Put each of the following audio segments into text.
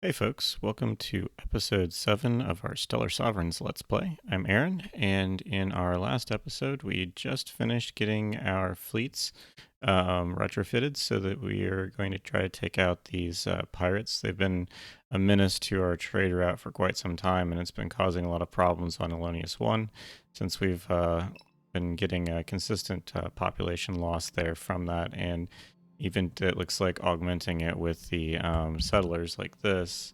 Hey folks, welcome to episode 7 of our Stellar Sovereigns Let's Play. I'm Aaron, and in our last episode, we just finished getting our fleets retrofitted so that we are going to try to take out these pirates. They've been a menace to our trade route for quite some time, and it's been causing a lot of problems on Elonius 1 since we've been getting a consistent population loss there from that, and even it looks like augmenting it with the settlers like this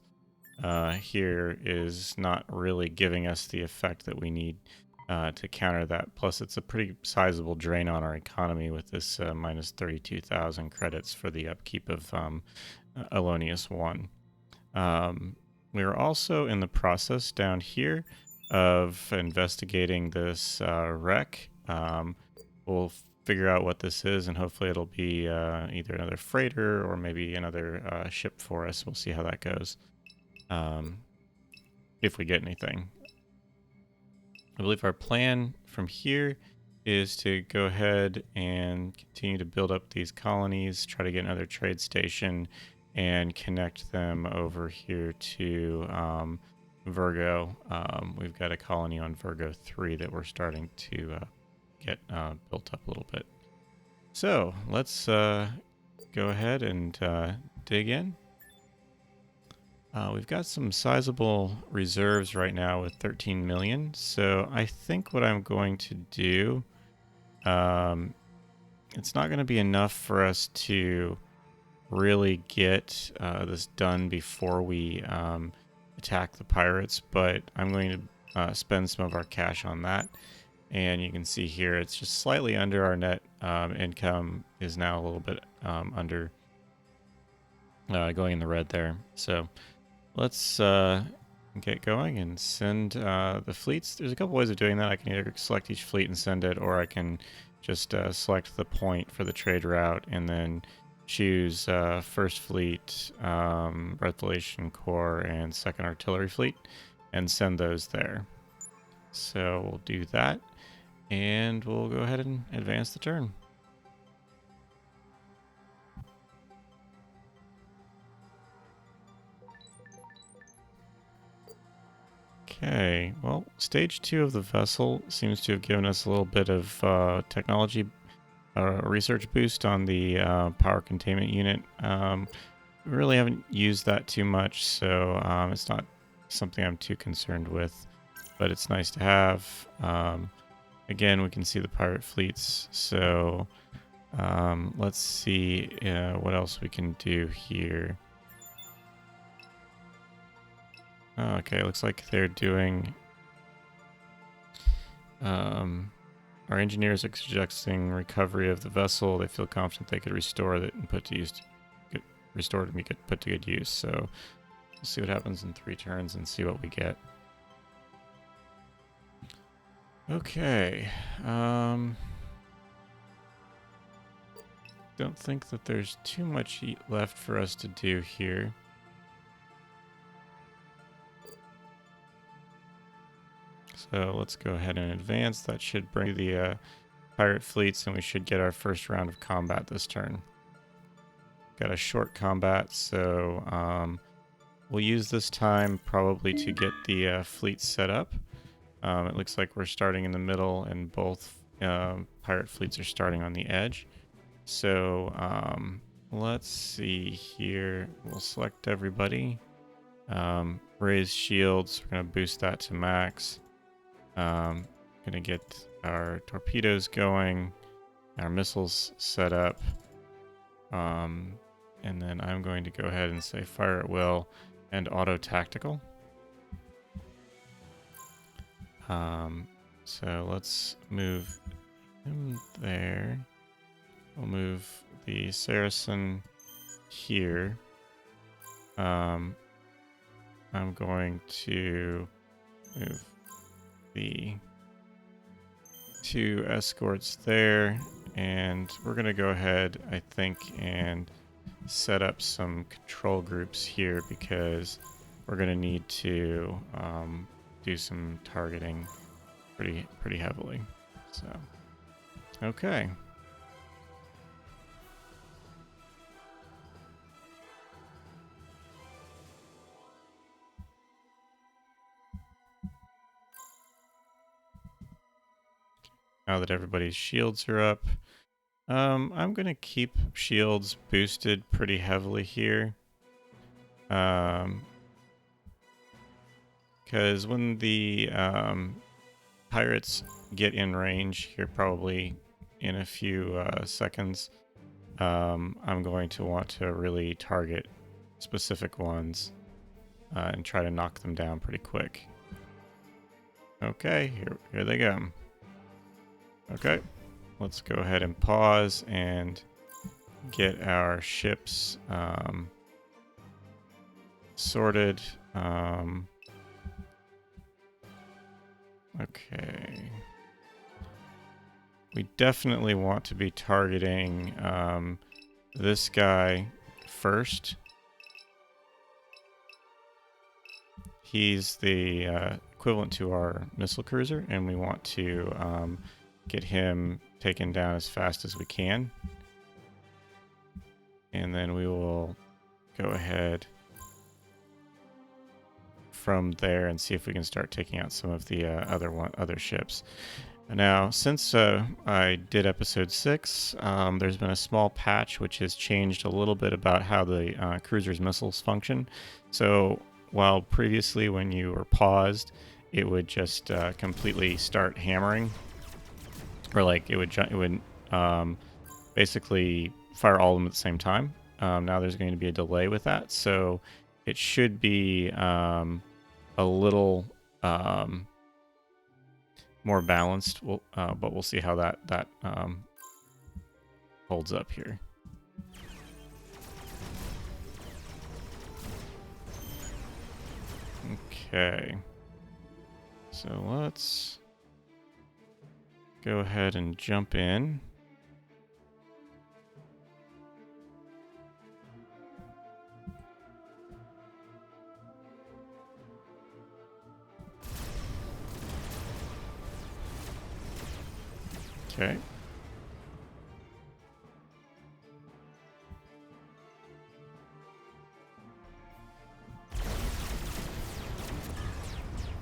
here is not really giving us the effect that we need to counter that. Plus, it's a pretty sizable drain on our economy with this minus 32,000 credits for the upkeep of Elonius 1. We're also in the process down here of investigating this wreck. We'll figure out what this is, and hopefully it'll be either another freighter or maybe another ship for us. We'll see how that goes, if we get anything. I believe our plan from here is to go ahead and continue to build up these colonies, try to get another trade station, and connect them over here to Virgo. We've got a colony on Virgo 3 that we're starting to get built up a little bit. So let's go ahead and dig in. We've got some sizable reserves right now with 13 million. So I think what I'm going to do, it's not going to be enough for us to really get this done before we attack the pirates, but I'm going to spend some of our cash on that. And you can see here it's just slightly under our net income is now a little bit under, going in the red there. So let's get going and send the fleets. There's a couple ways of doing that. I can either select each fleet and send it, or I can just select the point for the trade route and then choose First Fleet, Revelation Corps, and Second Artillery Fleet and send those there. So we'll do that. And we'll go ahead and advance the turn. Okay, well, stage 2 of the vessel seems to have given us a little bit of technology research boost on the power containment unit. We really haven't used that too much, so it's not something I'm too concerned with, but it's nice to have. Again, we can see the pirate fleets, so let's see what else we can do here. Okay, looks like they're doing... our engineers are suggesting recovery of the vessel. They feel confident they could restore it and put to use, get restored and get put to good use. So we'll see what happens in 3 turns and see what we get. Okay. Don't think that there's too much heat left for us to do here. So let's go ahead and advance. That should bring the pirate fleets, and we should get our first round of combat this turn. Got a short combat, so we'll use this time probably to get the fleet set up. It looks like we're starting in the middle, and both pirate fleets are starting on the edge. So let's see here. We'll select everybody. Raise shields. We're going to boost that to max. Going to get our torpedoes going, our missiles set up. And then I'm going to go ahead and say fire at will and auto tactical. So let's move him there. We'll move the Saracen here. I'm going to move the 2 escorts there, and we're going to go ahead, I think, and set up some control groups here because we're going to need to do some targeting pretty heavily. So, okay. now that everybody's shields are up. I'm going to keep shields boosted pretty heavily here. Because when the pirates get in range here, probably in a few seconds, I'm going to want to really target specific ones and try to knock them down pretty quick. Okay, here they go. Okay, let's go ahead and pause and get our ships sorted. Okay. We definitely want to be targeting this guy first. He's the equivalent to our missile cruiser, and we want to get him taken down as fast as we can. And then we will go ahead from there and see if we can start taking out some of the other ships. Now, since I did episode 6, there's been a small patch which has changed a little bit about how the cruiser's missiles function. So while previously when you were paused, it would just completely start hammering, or like it would basically fire all of them at the same time. Now there's going to be a delay with that, so it should be a little more balanced. But we'll see how that holds up here. Okay, so let's go ahead and jump in. Okay.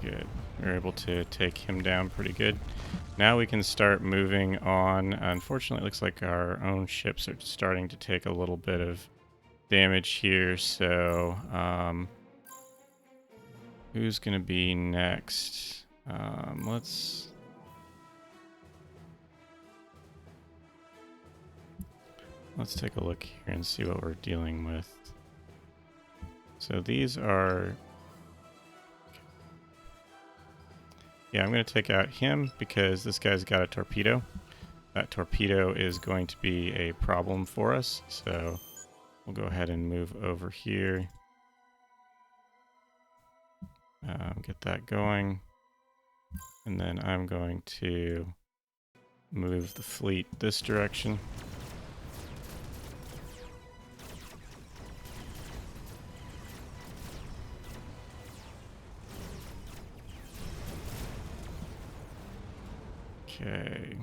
Good. We were able to take him down pretty good. Now we can start moving on. Unfortunately, it looks like our own ships are starting to take a little bit of damage here, so who's going to be next? Let's take a look here and see what we're dealing with. So these are... Yeah, I'm going to take out him because this guy's got a torpedo. That torpedo is going to be a problem for us, so we'll go ahead and move over here. Get that going. And then I'm going to move the fleet this direction. Okay.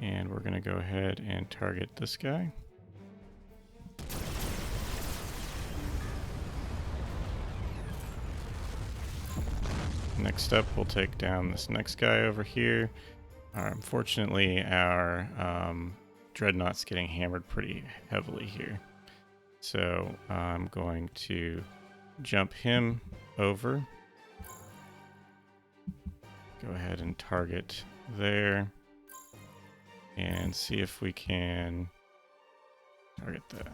And we're going to go ahead and target this guy. Next up, we'll take down this next guy over here. Unfortunately, our dreadnought's getting hammered pretty heavily here. So I'm going to jump him over. Go ahead and target there. And see if we can target that.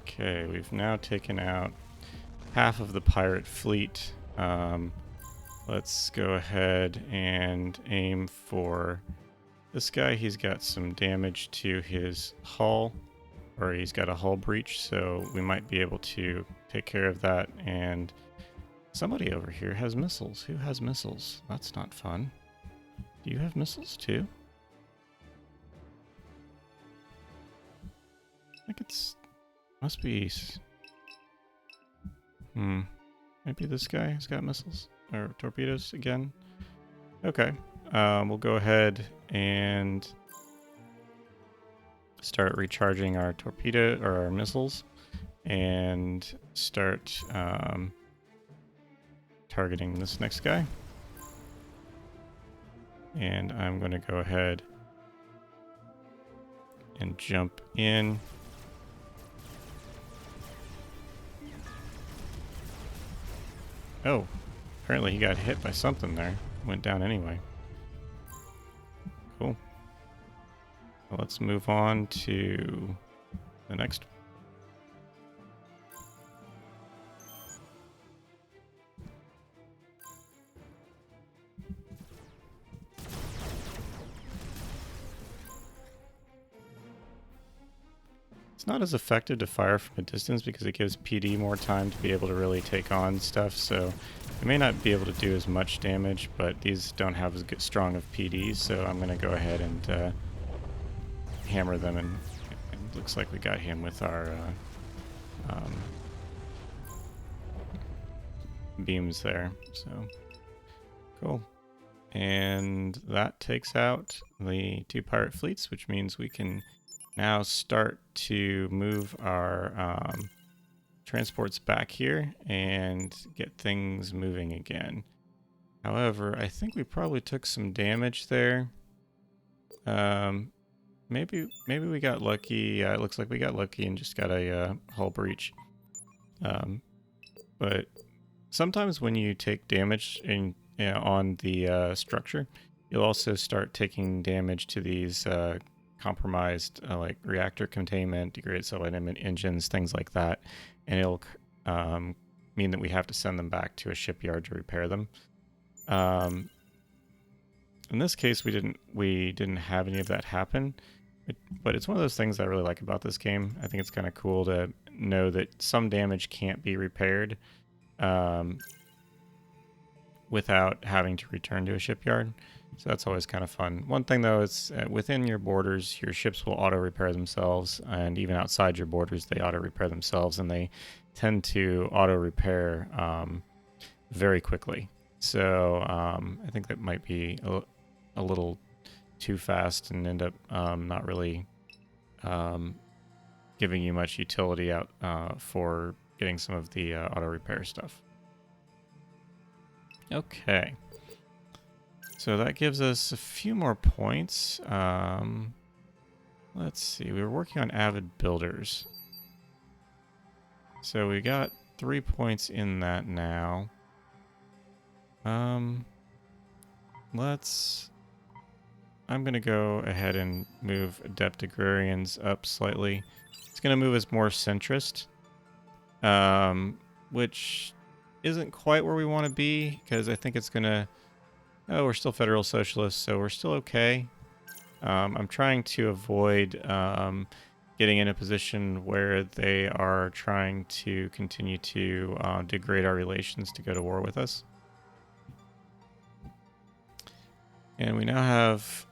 Okay, we've now taken out half of the pirate fleet. Let's go ahead and aim for this guy. He's got some damage to his hull, or he's got a hull breach, so we might be able to take care of that. And somebody over here has missiles. Who has missiles? That's not fun. Do you have missiles too? I think it's... must be... Maybe this guy has got missiles. or torpedoes again. Okay. We'll go ahead and start recharging our torpedo or our missiles and start targeting this next guy. And I'm going to go ahead and jump in. Oh, apparently he got hit by something there. Went down anyway. Cool. Well, let's move on to the next. It's not as effective to fire from a distance because it gives PD more time to be able to really take on stuff, so it may not be able to do as much damage, but these don't have as strong of PDs, so I'm going to go ahead and hammer them, and it looks like we got him with our beams there, so cool. And that takes out the 2 pirate fleets, which means we can now start to move our transports back here and get things moving again. However, I think we probably took some damage there. Maybe we got lucky. Yeah, it looks like we got lucky and just got a hull breach. But sometimes when you take damage on the structure, you'll also start taking damage to these compromised like reactor containment, degraded satellite engines, things like that, and it'll mean that we have to send them back to a shipyard to repair them. In this case, we didn't have any of that happen, but it's one of those things I really like about this game. I think it's kind of cool to know that some damage can't be repaired without having to return to a shipyard. So that's always kind of fun. One thing though is within your borders, your ships will auto repair themselves, and even outside your borders, they auto repair themselves, and they tend to auto repair very quickly. So I think that might be a little too fast and end up not really giving you much utility out for getting some of the auto repair stuff. Okay. So that gives us a few more points. Let's see. We were working on avid builders. So we got 3 points in that now. I'm going to go ahead and move Adept Agrarians up slightly. It's going to move us more centrist, which isn't quite where we want to be, because I think it's going to... Oh, we're still federal socialists, so we're still okay. I'm trying to avoid getting in a position where they are trying to continue to degrade our relations to go to war with us. And we now have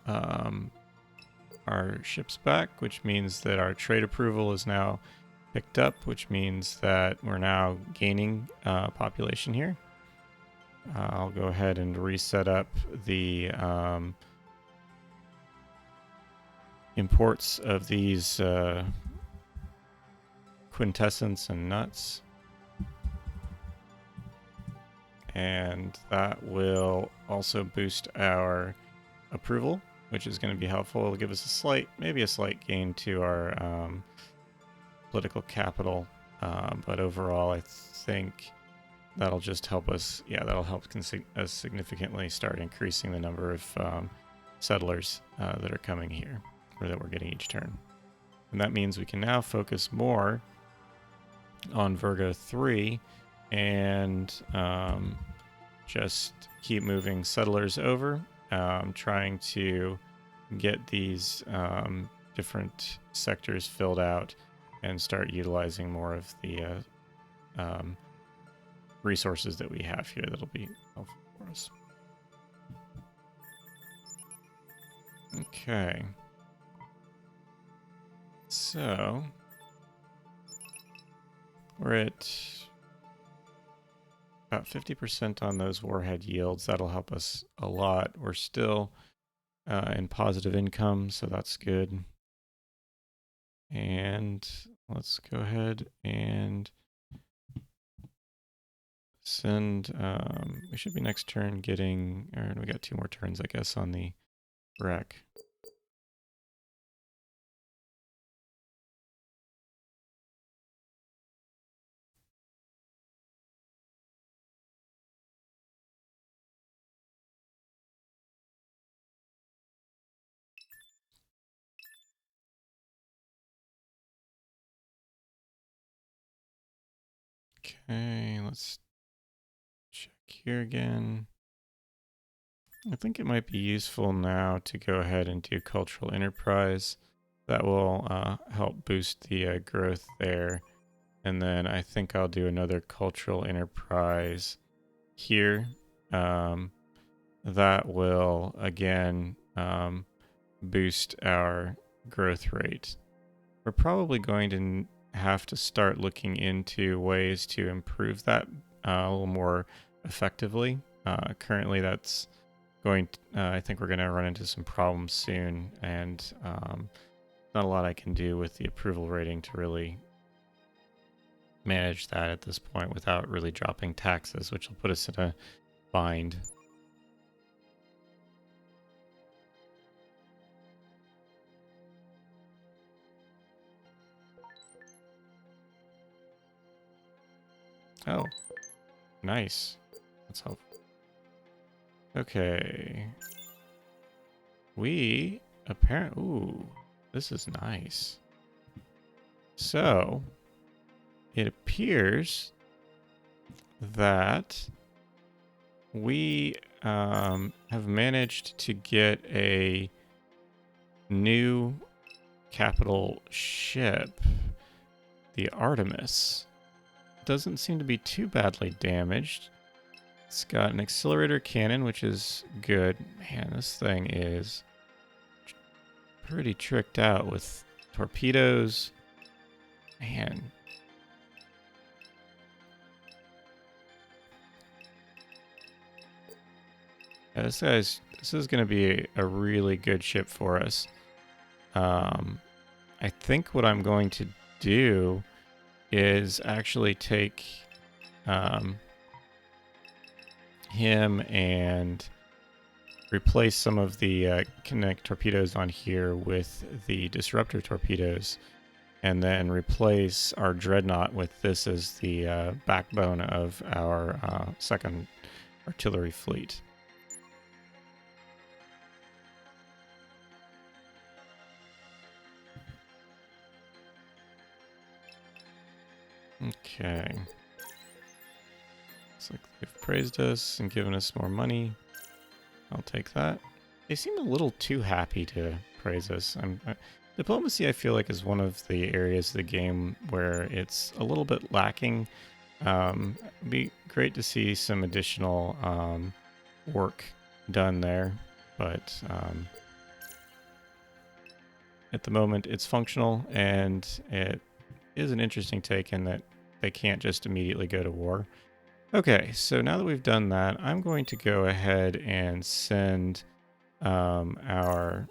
our ships back, which means that our trade approval is now picked up, which means that we're now gaining population here. I'll go ahead and reset up the imports of these quintessence and nuts. And that will also boost our approval, which is going to be helpful. It'll give us maybe a slight gain to our political capital. But overall, I think that'll just help us. Yeah, that'll help us significantly start increasing the number of settlers that are coming here, or that we're getting each turn. And that means we can now focus more on Virgo 3 and just keep moving settlers over, trying to get these different sectors filled out and start utilizing more of the resources that we have here that'll be helpful for us. Okay. So we're at about 50% on those warhead yields. That'll help us a lot. We're still in positive income, so that's good. And let's go ahead and send, we should be next turn getting, or we got 2 more turns, I guess, on the wreck. Okay, let's check here again. I think it might be useful now to go ahead and do cultural enterprise. That will help boost the growth there. And then I think I'll do another cultural enterprise here. That will, again, boost our growth rate. We're probably going to have to start looking into ways to improve that a little more effectively. Currently, that's going to, I think we're going to run into some problems soon, and not a lot I can do with the approval rating to really manage that at this point without really dropping taxes, which will put us in a bind. Oh, nice. Let's hope. Okay. We apparently... Ooh, this is nice. So, it appears that we have managed to get a new capital ship, the Artemis. Doesn't seem to be too badly damaged. It's got an accelerator cannon, which is good. Man, this thing is pretty tricked out with torpedoes. Man. Yeah, this is going to be a really good ship for us. I think what I'm going to do is actually take him and replace some of the kinetic torpedoes on here with the disruptor torpedoes, and then replace our dreadnought with this as the backbone of our second artillery fleet. Okay. Looks like they've praised us and given us more money. I'll take that. They seem a little too happy to praise us. Diplomacy, I feel like, is one of the areas of the game where it's a little bit lacking. It'd be great to see some additional work done there, but at the moment it's functional, and it is an interesting take in that they can't just immediately go to war. Okay, so now that we've done that, I'm going to go ahead and send our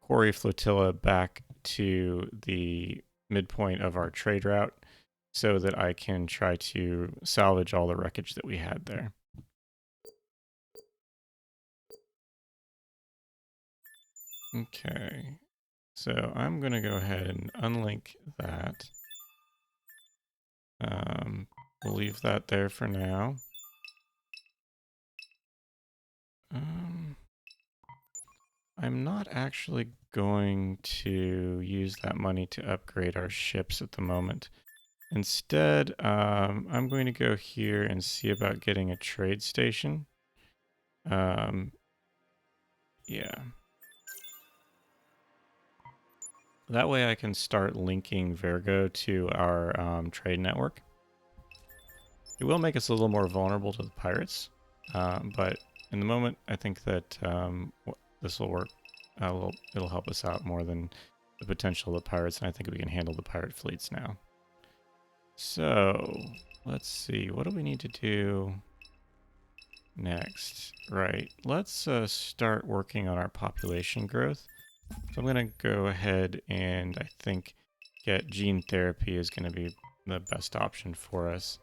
quarry flotilla back to the midpoint of our trade route so that I can try to salvage all the wreckage that we had there. Okay, so I'm going to go ahead and unlink that. We'll leave that there for now. I'm not actually going to use that money to upgrade our ships at the moment. Instead, I'm going to go here and see about getting a trade station. Yeah. That way I can start linking Virgo to our trade network. It will make us a little more vulnerable to the pirates, but in the moment, I think that this will work. It'll help us out more than the potential of the pirates, and I think we can handle the pirate fleets now. So, let's see. What do we need to do next? Right. Let's start working on our population growth. So I'm going to go ahead and I think get gene therapy is going to be the best option for us.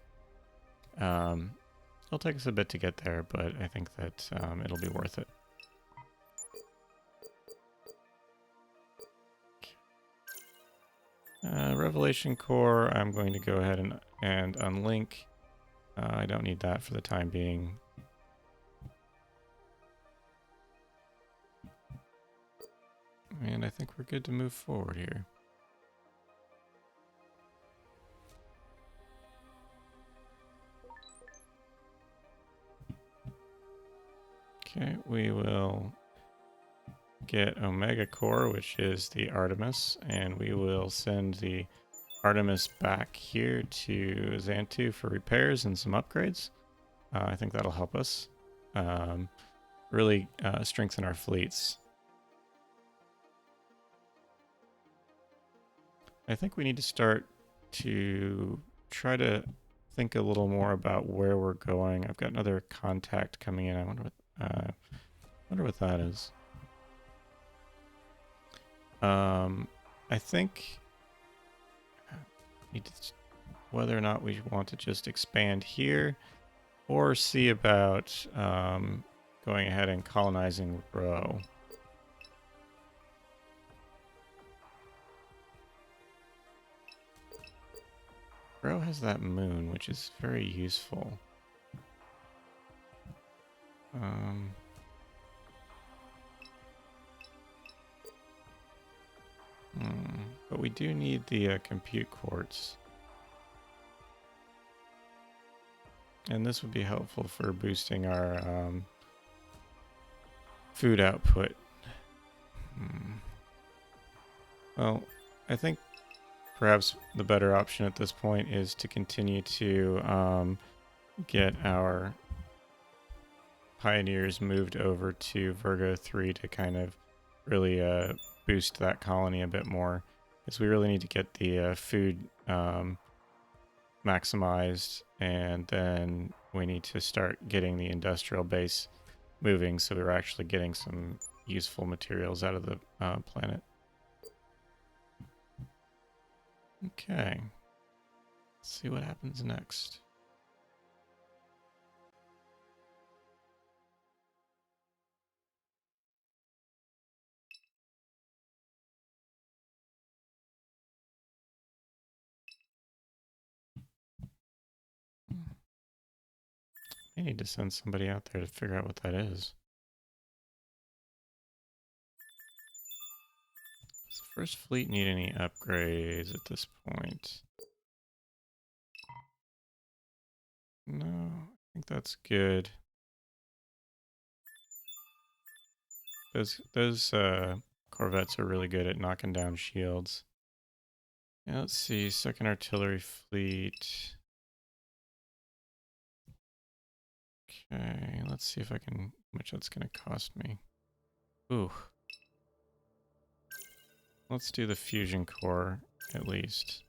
It'll take us a bit to get there, but I think that it'll be worth it. Revelation Core, I'm going to go ahead and unlink. I don't need that for the time being. And I think we're good to move forward here. Okay, we will get Omega Core, which is the Artemis, and we will send the Artemis back here to Xantu for repairs and some upgrades. I think that'll help us really strengthen our fleets. I think we need to start to try to think a little more about where we're going. I've got another contact coming in. I wonder what that is. I think whether or not we want to just expand here or see about going ahead and colonizing Rho. Rho has that moon, which is very useful. But we do need the compute quartz. And this would be helpful for boosting our food output. Well, I think perhaps the better option at this point is to continue to get our pioneers moved over to Virgo 3 to kind of really boost that colony a bit more, because we really need to get the food maximized, and then we need to start getting the industrial base moving so we're actually getting some useful materials out of the planet. Okay, let's see what happens next. I need to send somebody out there to figure out what that is. Does the first fleet need any upgrades at this point? No, I think that's good. Those corvettes are really good at knocking down shields. Yeah, let's see, second artillery fleet. Okay, let's see if I can, how much that's gonna cost me. Ooh. Let's do the fusion core at least.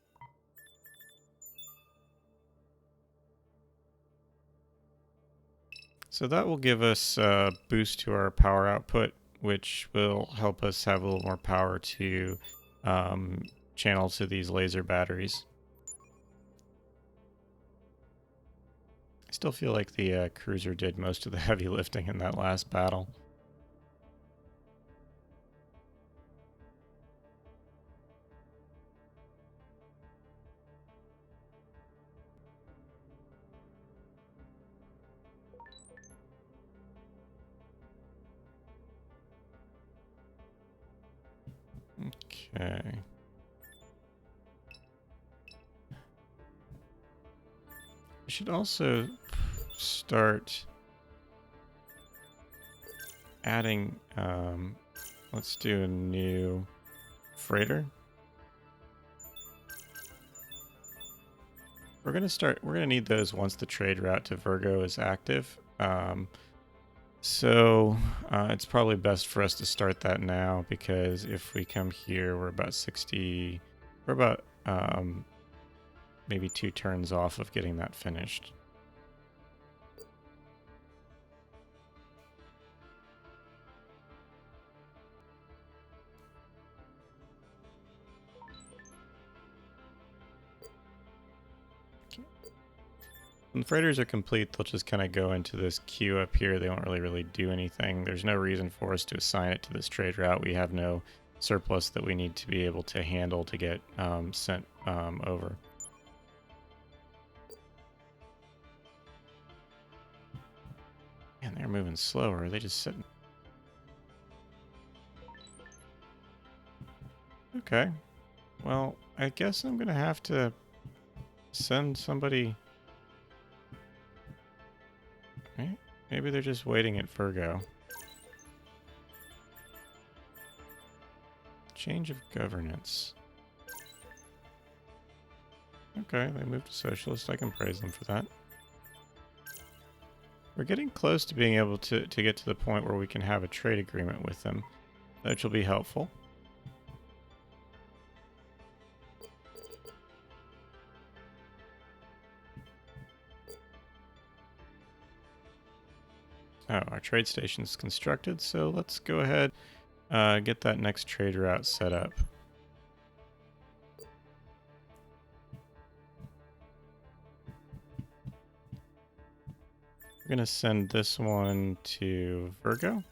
So that will give us a boost to our power output, which will help us have a little more power to channel to these laser batteries. I still feel like the cruiser did most of the heavy lifting in that last battle. Okay. I should also start adding, let's do a new freighter. We're gonna need those once the trade route to Virgo is active. So it's probably best for us to start that now, because if we come here, we're about maybe 2 turns off of getting that finished. When the freighters are complete, they'll just kind of go into this queue up here. They don't really do anything. There's no reason for us to assign it to this trade route. We have no surplus that we need to be able to handle to get sent over. Man, they're moving slower. Are they just sitting? Okay. Well, I guess I'm going to have to send somebody... Right? Maybe they're just waiting at Virgo. Change of governance. Okay, they moved to socialist. I can praise them for that. We're getting close to being able to get to the point where we can have a trade agreement with them, which will be helpful. Oh, our trade station is constructed, so let's go ahead get that next trade route set up. We're going to send this one to Virgo.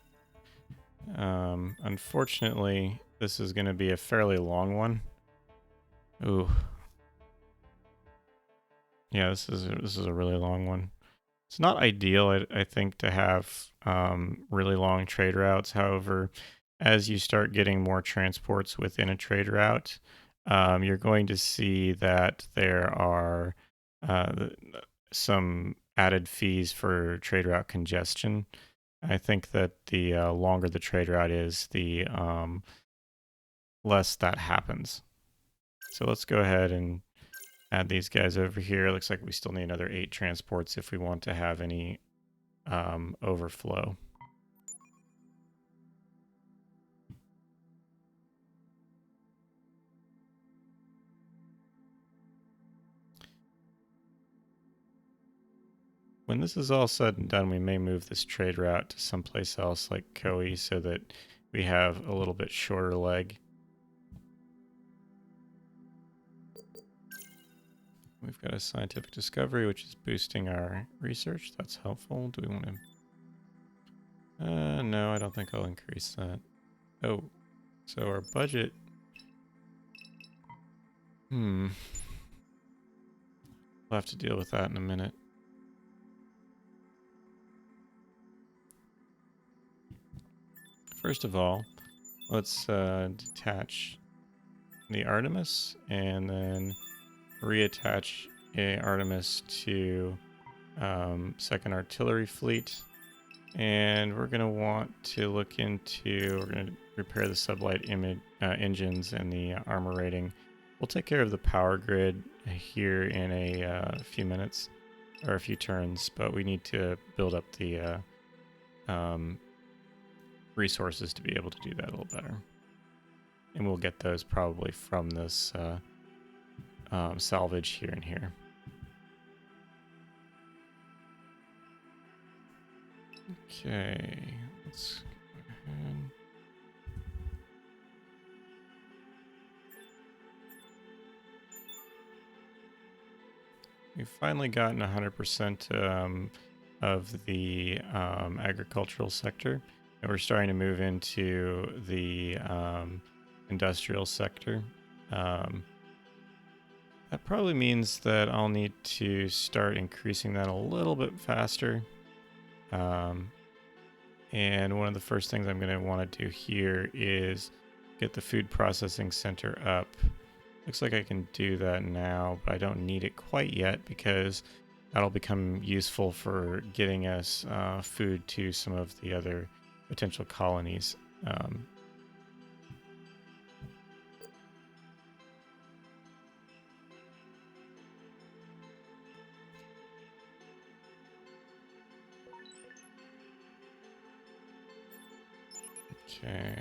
Unfortunately, this is going to be a fairly long one. Ooh. Yeah, this is a really long one. It's not ideal, I think, to have really long trade routes. However, as you start getting more transports within a trade route, you're going to see that there are some added fees for trade route congestion. I think that the longer the trade route is, the less that happens. So let's go ahead and add these guys over here. Looks like we still need another 8 transports if we want to have any overflow. When this is all said and done, we may move this trade route to someplace else like Koei so that we have a little bit shorter leg. We've got a scientific discovery, which is boosting our research. That's helpful. Do we want to... no, I don't think I'll increase that. Oh, so our budget... We'll have to deal with that in a minute. First of all, let's detach the Artemis and then reattach a Artemis to second artillery fleet. And we're going to want to look into, we're going to repair the sublight engines and the armor rating. We'll take care of the power grid here in a few minutes or a few turns, but we need to build up the resources to be able to do that a little better. And we'll get those probably from this salvage here and here. Okay, let's go ahead. We've finally gotten 100% of the agricultural sector, and we're starting to move into the industrial sector. That probably means that I'll need to start increasing that a little bit faster. And one of the first things I'm going to want to do here is get the food processing center up. Looks like I can do that now, but I don't need it quite yet because that'll become useful for getting us food to some of the other potential colonies. Okay.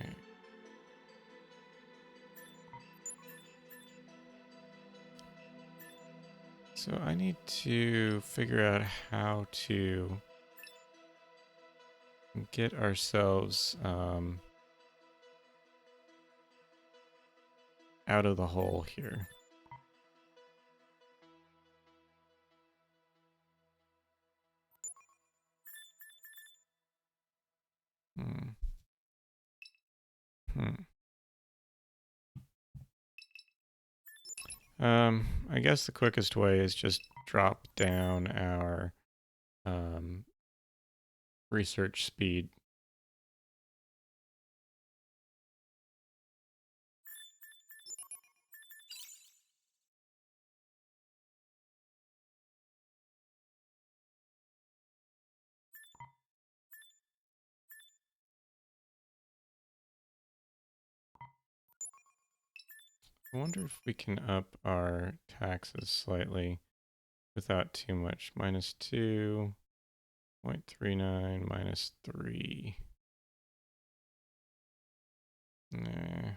So I need to figure out how to get ourselves out of the hole here. Hmm. I guess the quickest way is just drop down our research speed. I wonder if we can up our taxes slightly without too much. Minus 2.39 minus 3. Nah.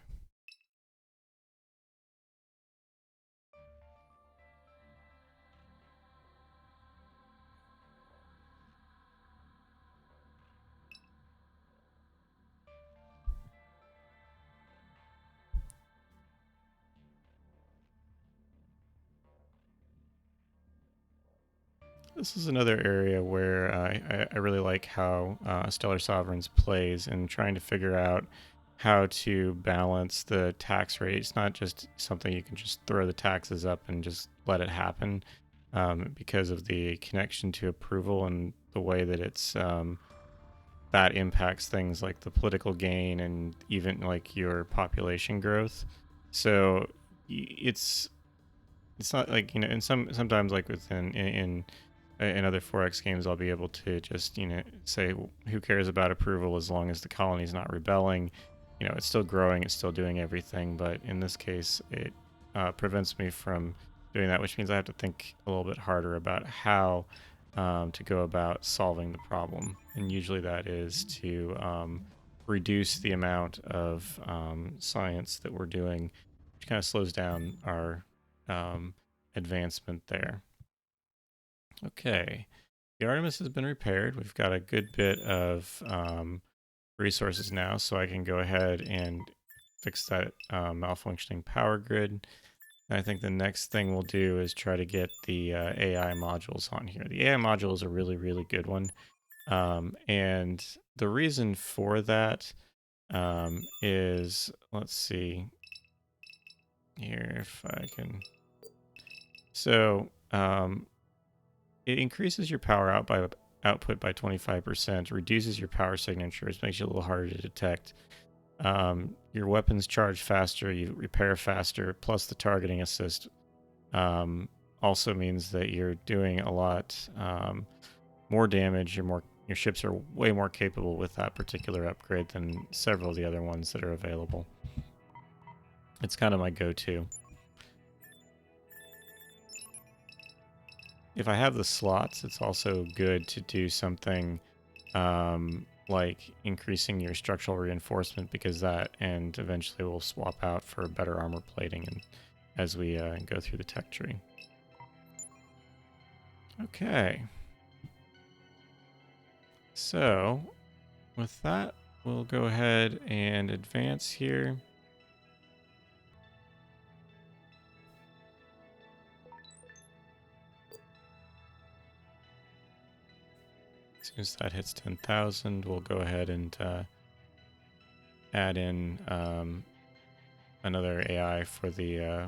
This is another area where I really like how Stellar Sovereigns plays and trying to figure out how to balance the tax rate. It's not just something you can just throw the taxes up and just let it happen, because of the connection to approval and the way that it's that impacts things like the political gain and even like your population growth. So it's not like, and sometimes like in other forex games, I'll be able to just say who cares about approval as long as the colony's not rebelling. It's still growing, it's still doing everything, but in this case it prevents me from doing that, which means I have to think a little bit harder about how to go about solving the problem. And usually that is to reduce the amount of science that we're doing, which kind of slows down our advancement there. Okay, the Artemis has been repaired. We've got a good bit of resources now, so I can go ahead and fix that malfunctioning power grid. And I think the next thing we'll do is try to get the AI modules on here. The AI module is a really, really good one. And the reason for that is, let's see here if I can. So it increases your power output by 25%, reduces your power signatures, makes you a little harder to detect. Your weapons charge faster, you repair faster, plus the targeting assist also means that you're doing a lot more damage. Your ships are way more capable with that particular upgrade than several of the other ones that are available. It's kind of my go-to. If I have the slots, it's also good to do something like increasing your structural reinforcement, because that and eventually we'll swap out for better armor plating and as we go through the tech tree. Okay. So with that, we'll go ahead and advance here. As soon as that hits 10,000, we'll go ahead and add in another AI for the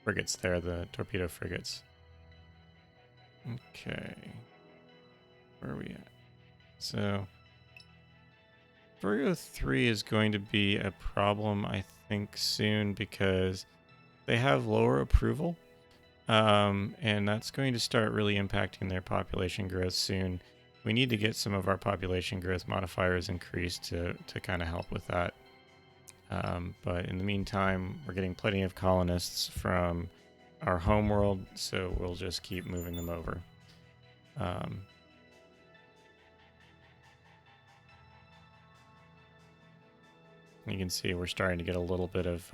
frigates there, the torpedo frigates. Okay. Where are we at? So Virgo 3 is going to be a problem, I think, soon, because they have lower approval. And that's going to start really impacting their population growth soon. We need to get some of our population growth modifiers increased to kind of help with that. But in the meantime, we're getting plenty of colonists from our homeworld, so we'll just keep moving them over. You can see we're starting to get a little bit of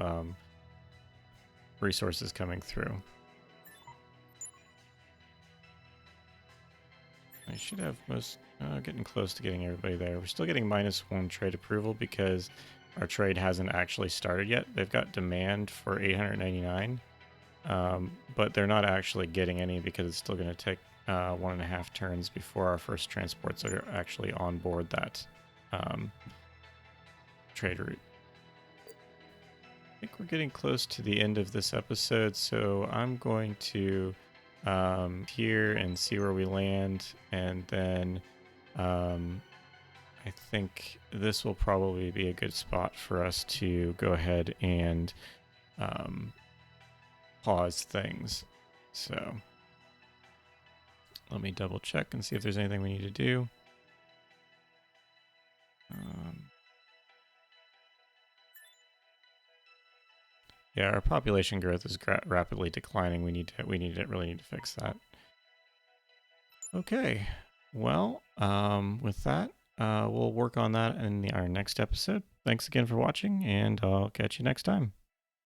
resources coming through. I should have most, getting close to getting everybody there. We're still getting -1 trade approval because our trade hasn't actually started yet. They've got demand for 899, but they're not actually getting any because it's still going to take 1.5 turns before our first transports are actually on board that trade route. I think we're getting close to the end of this episode, so I'm going to here and see where we land, and then I think this will probably be a good spot for us to go ahead and pause things. So let me double check and see if there's anything we need to do. Yeah, our population growth is rapidly declining. We really need to fix that. Okay, well, with that, we'll work on that in our next episode. Thanks again for watching, and I'll catch you next time.